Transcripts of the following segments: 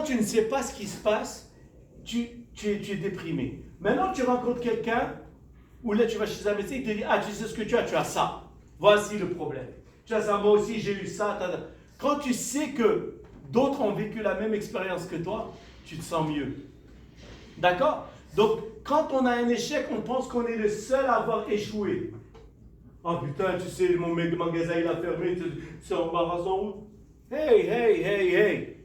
tu ne sais pas ce qui se passe, tu es déprimé. Maintenant, tu rencontres quelqu'un, ou là tu vas chez un médecin, il te dit, ah, tu sais ce que tu as ça. Voici le problème. Tu as ça, moi aussi j'ai eu ça. Quand tu sais que d'autres ont vécu la même expérience que toi, tu te sens mieux. D'accord? Donc, quand on a un échec, on pense qu'on est le seul à avoir échoué. Ah putain, tu sais, mon magasin il a fermé, c'est embarrassant. Hey.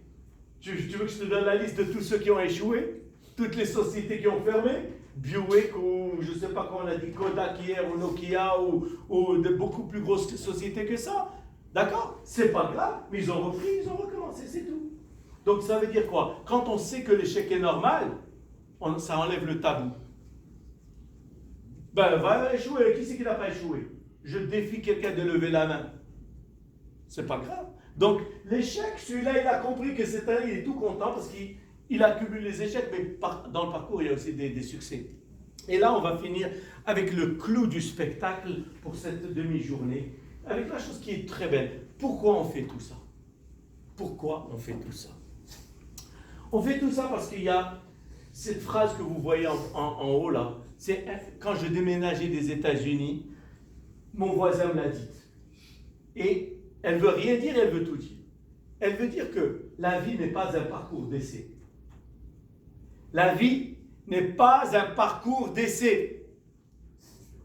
Tu veux que je te donne la liste de tous ceux qui ont échoué? Toutes les sociétés qui ont fermé? Buick ou je ne sais pas comment on a dit, Kodak hier ou Nokia ou de beaucoup plus grosses sociétés que ça. D'accord? C'est pas grave, mais ils ont repris, ils ont recommencé, c'est tout. Donc ça veut dire quoi? Quand on sait que l'échec est normal, ça enlève le tabou. Ben, va échouer. Qui c'est qui n'a pas échoué? Je défie quelqu'un de lever la main. C'est pas grave. Donc, l'échec, celui-là, il a compris que cette année, il est tout content parce qu'il accumule les échecs, mais dans le parcours, il y a aussi des succès. Et là, on va finir avec le clou du spectacle pour cette demi-journée, avec la chose qui est très belle. Pourquoi on fait tout ça? Pourquoi on fait tout ça? On fait tout ça parce qu'il y a cette phrase que vous voyez en haut là. C'est quand je déménageais des États-Unis, mon voisin me l'a dit. Et elle ne veut rien dire, elle veut tout dire. Elle veut dire que la vie n'est pas un parcours d'essai. La vie n'est pas un parcours d'essai.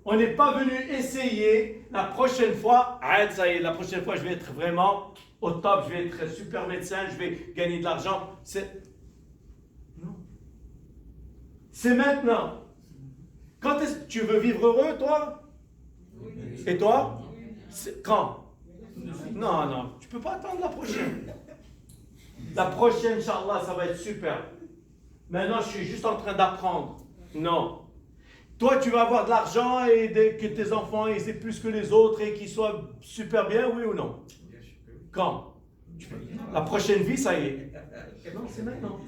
On n'est pas venu essayer la prochaine fois. Ah, ça y est, la prochaine fois, je vais être vraiment au top, je vais être super médecin, je vais gagner de l'argent. Non. C'est maintenant. Quand est-ce que tu veux vivre heureux, toi? Et toi? Quand? Non, tu ne peux pas attendre la prochaine. La prochaine, Inch'Allah, ça va être super. Maintenant, je suis juste en train d'apprendre. Non. Toi, tu vas avoir de l'argent et que tes enfants ils aient plus que les autres et qu'ils soient super bien, oui ou non? Quand? La prochaine vie, ça y est. Non, c'est maintenant.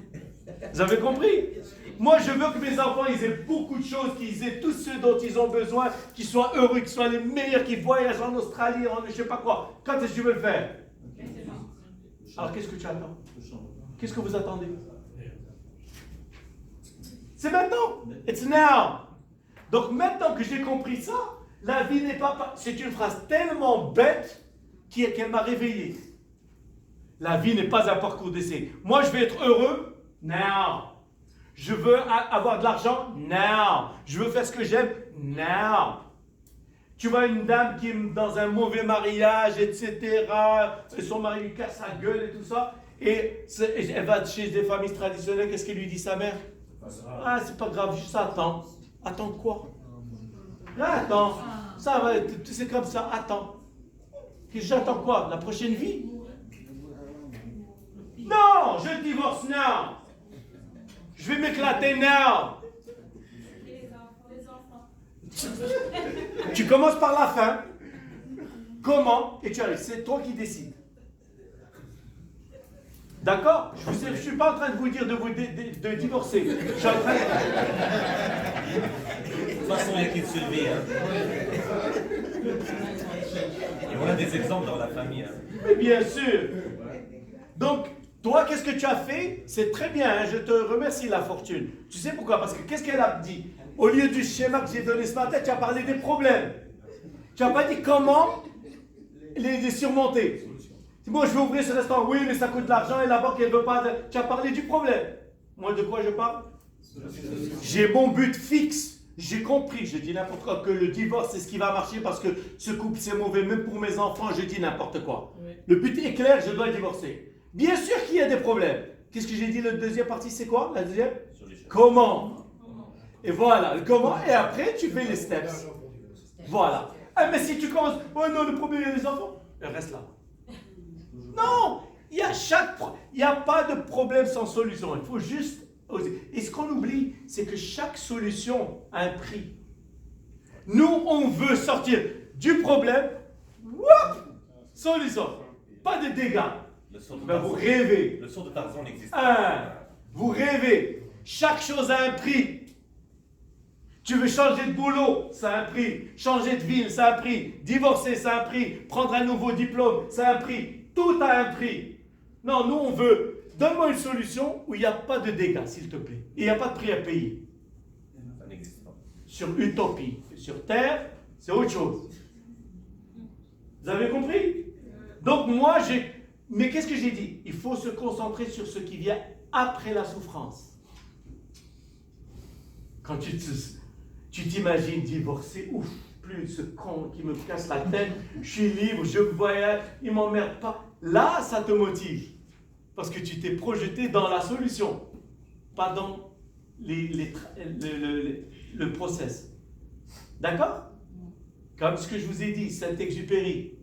Vous avez compris? Moi, je veux que mes enfants ils aient beaucoup de choses, qu'ils aient tout ce dont ils ont besoin, qu'ils soient heureux, qu'ils soient les meilleurs, qu'ils voyagent en Australie, en je ne sais pas quoi. Quand est-ce que tu veux le faire? Alors, qu'est-ce que tu attends? Qu'est-ce que vous attendez? C'est maintenant. It's now. Donc, maintenant que j'ai compris ça, la vie n'est pas... C'est une phrase tellement bête qu'elle m'a réveillé. La vie n'est pas un parcours d'essai. Moi, je vais être heureux. Now. Je veux avoir de l'argent. Now. Je veux faire ce que j'aime. Now. Tu vois une dame qui est dans un mauvais mariage, etc. Et son mari lui casse sa gueule et tout ça. Et elle va chez des familles traditionnelles. Qu'est-ce qu'elle lui dit sa mère? Ah, c'est pas grave, juste attends. Attends quoi? Attends. Ça va, c'est comme ça. Attends. J'attends quoi? La prochaine vie? Non, je divorce now. Je vais m'éclater now. Tu commences par la fin. Comment? Et tu arrives. C'est toi qui décides. D'accord? Je ne suis pas en train de vous dire de divorcer. Je suis en train de... De toute façon, il y a qui se lever. Et on a des exemples dans la famille. Mais bien sûr. Donc, toi, qu'est-ce que tu as fait? C'est très bien, hein? Je te remercie, la fortune. Tu sais pourquoi? Parce que qu'est-ce qu'elle a dit? Au lieu du schéma que j'ai donné ce matin, tu as parlé des problèmes. Tu n'as pas dit comment les surmonter. Moi, je veux ouvrir ce restaurant. Oui, mais ça coûte de l'argent et la banque, elle ne veut pas. Tu as parlé du problème. Moi, de quoi je parle? J'ai mon but fixe. J'ai compris. Je dis n'importe quoi. Que le divorce, c'est ce qui va marcher parce que ce couple, c'est mauvais. Même pour mes enfants, je dis n'importe quoi. Oui. Le but est clair, je dois divorcer. Bien sûr qu'il y a des problèmes. Qu'est-ce que j'ai dit? La deuxième partie, c'est quoi? La deuxième? Comment? Et voilà. Comment? Et après, tu fais les steps. Voilà. Ah, mais si tu commences... Oh non, le problème, il y a les enfants. Reste là. Non, il n'y a pas de problème sans solution. Il faut juste oser. Et ce qu'on oublie, c'est que chaque solution a un prix. Nous, on veut sortir du problème. Whoop, solution. Pas de dégâts. Ben, vous rêvez. Le saut de Tarzan n'existe pas. Vous rêvez. Chaque chose a un prix. Tu veux changer de boulot, ça a un prix. Changer de ville, ça a un prix. Divorcer, ça a un prix. Prendre un nouveau diplôme, ça a un prix. Tout a un prix. Non, nous, on veut Donne-moi une solution où il n'y a pas de dégâts, s'il te plaît. Et il n'y a pas de prix à payer. Ça n'existe pas. Sur Utopie. Sur Terre, c'est autre chose. Vous avez compris? Donc moi, mais qu'est-ce que j'ai dit? Il faut se concentrer sur ce qui vient après la souffrance. Quand tu t'imagines divorcer, ouf, plus ce con qui me casse la tête, je suis libre, je voyage, il ne m'emmerde pas. Là, ça te motive. Parce que tu t'es projeté dans la solution, pas dans le process. D'accord? Comme ce que je vous ai dit, Saint-Exupéry,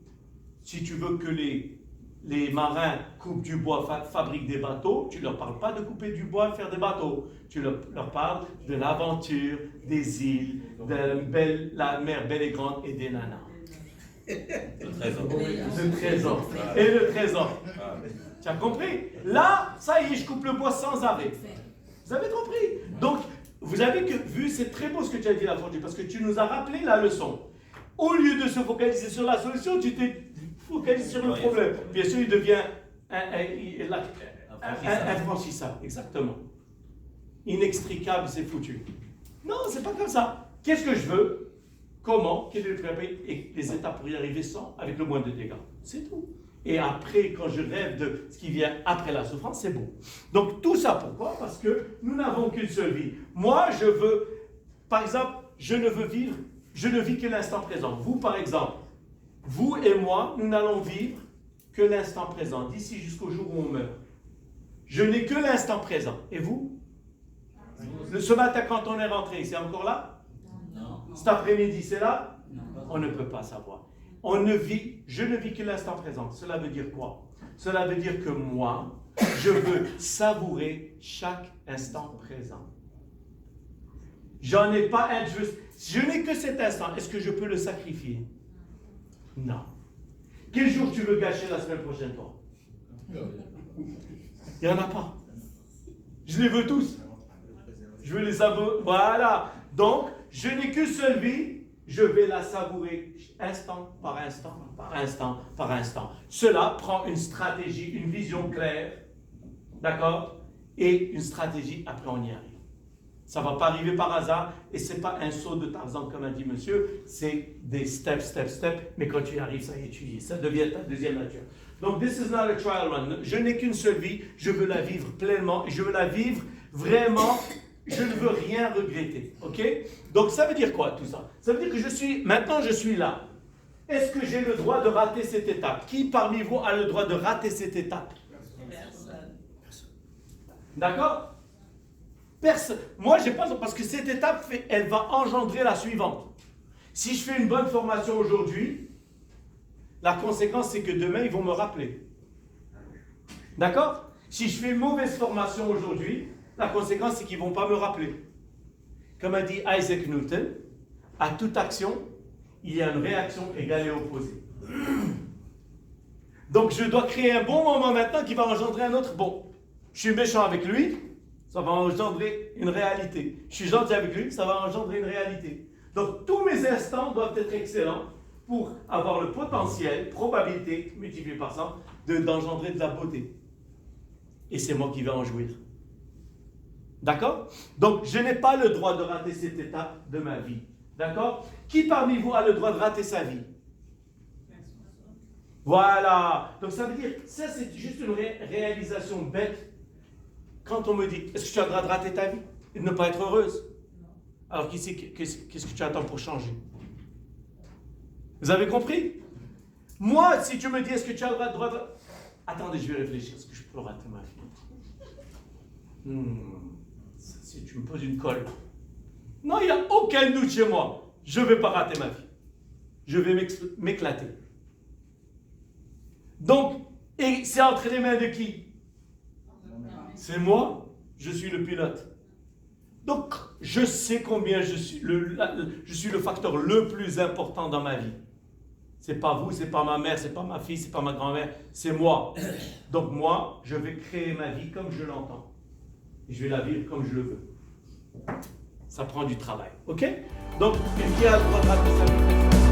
si tu veux que les marins coupent du bois, fabriquent des bateaux, tu ne leur parles pas de couper du bois et faire des bateaux. Tu leur parles de l'aventure, des îles, de la mer belle et grande et des nanas. Le trésor. Le trésor. Et le trésor. Ah, Tu as compris? Là, ça y est, je coupe le bois sans arrêt. Vous avez compris? Donc, vous avez vu, c'est très beau ce que tu as dit la fois, parce que tu nous as rappelé la leçon. Au lieu de se focaliser sur la solution, tu t'es focalisé sur le problème. Bien sûr, il devient infranchissable. Exactement. Inextricable, c'est foutu. Non, c'est pas comme ça. Qu'est-ce que je veux? Comment? Quel est le préalable? Et les étapes pour y arriver sans, avec le moins de dégâts. C'est tout. Et après, quand je rêve de ce qui vient après la souffrance, c'est bon. Donc tout ça, pourquoi? Parce que nous n'avons qu'une seule vie. Moi, je veux, par exemple, je ne vis que l'instant présent. Vous, par exemple, vous et moi, nous n'allons vivre que l'instant présent, d'ici jusqu'au jour où on meurt. Je n'ai que l'instant présent. Et vous? Ce matin, quand on est rentré, c'est encore là? Non. Cet après-midi, c'est là? Non. On ne peut pas savoir. Je ne vis que l'instant présent. Cela veut dire quoi? Cela veut dire que moi, je veux savourer chaque instant présent. J'en ai pas un juste. Je n'ai que cet instant. Est-ce que je peux le sacrifier? Non. Quel jour tu veux gâcher la semaine prochaine, toi? Il n'y en a pas. Je les veux tous. Je veux les savourer. Voilà. Donc, je n'ai qu'une seule vie. Je vais la savourer instant par instant, par instant, par instant. Cela prend une stratégie, une vision claire, d'accord? Et une stratégie, après on y arrive. Ça ne va pas arriver par hasard, et ce n'est pas un saut de Tarzan, comme a dit monsieur, c'est des steps, mais quand tu y arrives, ça y est, tu y es. Ça devient ta deuxième nature. Donc, this is not a trial run. Je n'ai qu'une seule vie, je veux la vivre pleinement, et je veux la vivre vraiment. Je ne veux rien regretter, ok? Donc ça veut dire quoi tout ça? Ça veut dire que maintenant je suis là. Est-ce que j'ai le droit de rater cette étape? Qui parmi vous a le droit de rater cette étape? Personne. D'accord? Personne. Moi, j'ai pas, parce que cette étape, elle va engendrer la suivante. Si je fais une bonne formation aujourd'hui, la conséquence c'est que demain ils vont me rappeler. D'accord? Si je fais une mauvaise formation aujourd'hui, la conséquence, c'est qu'ils ne vont pas me rappeler. Comme a dit Isaac Newton, à toute action, il y a une réaction égale et opposée. Donc, je dois créer un bon moment maintenant qui va engendrer un autre bon. Je suis méchant avec lui, ça va engendrer une réalité. Je suis gentil avec lui, ça va engendrer une réalité. Donc, tous mes instants doivent être excellents pour avoir le potentiel, probabilité, multiplié par 100, d'engendrer de la beauté. Et c'est moi qui vais en jouir. D'accord? Donc, je n'ai pas le droit de rater cette étape de ma vie. D'accord? Qui parmi vous a le droit de rater sa vie? Voilà. Donc, ça veut dire, ça c'est juste une réalisation bête. Quand on me dit, est-ce que tu as le droit de rater ta vie? Et de ne pas être heureuse? Alors, qu'est-ce que tu attends pour changer? Vous avez compris? Moi, si tu me dis, est-ce que tu as le droit de... Attendez, je vais réfléchir. Est-ce que je peux rater ma vie? Si tu me poses une colle. Non, il n'y a aucun doute chez moi. Je ne vais pas rater ma vie. Je vais m'éclater. Donc, et c'est entre les mains de qui? C'est moi. Je suis le pilote. Donc, je sais combien je suis le facteur le plus important dans ma vie. C'est pas vous, c'est pas ma mère, c'est pas ma fille, c'est pas ma grand-mère, c'est moi. Donc moi, je vais créer ma vie comme je l'entends. Et je vais la vivre comme je le veux. Ça prend du travail, ok? Donc, une qui a le droit de rater sa vie.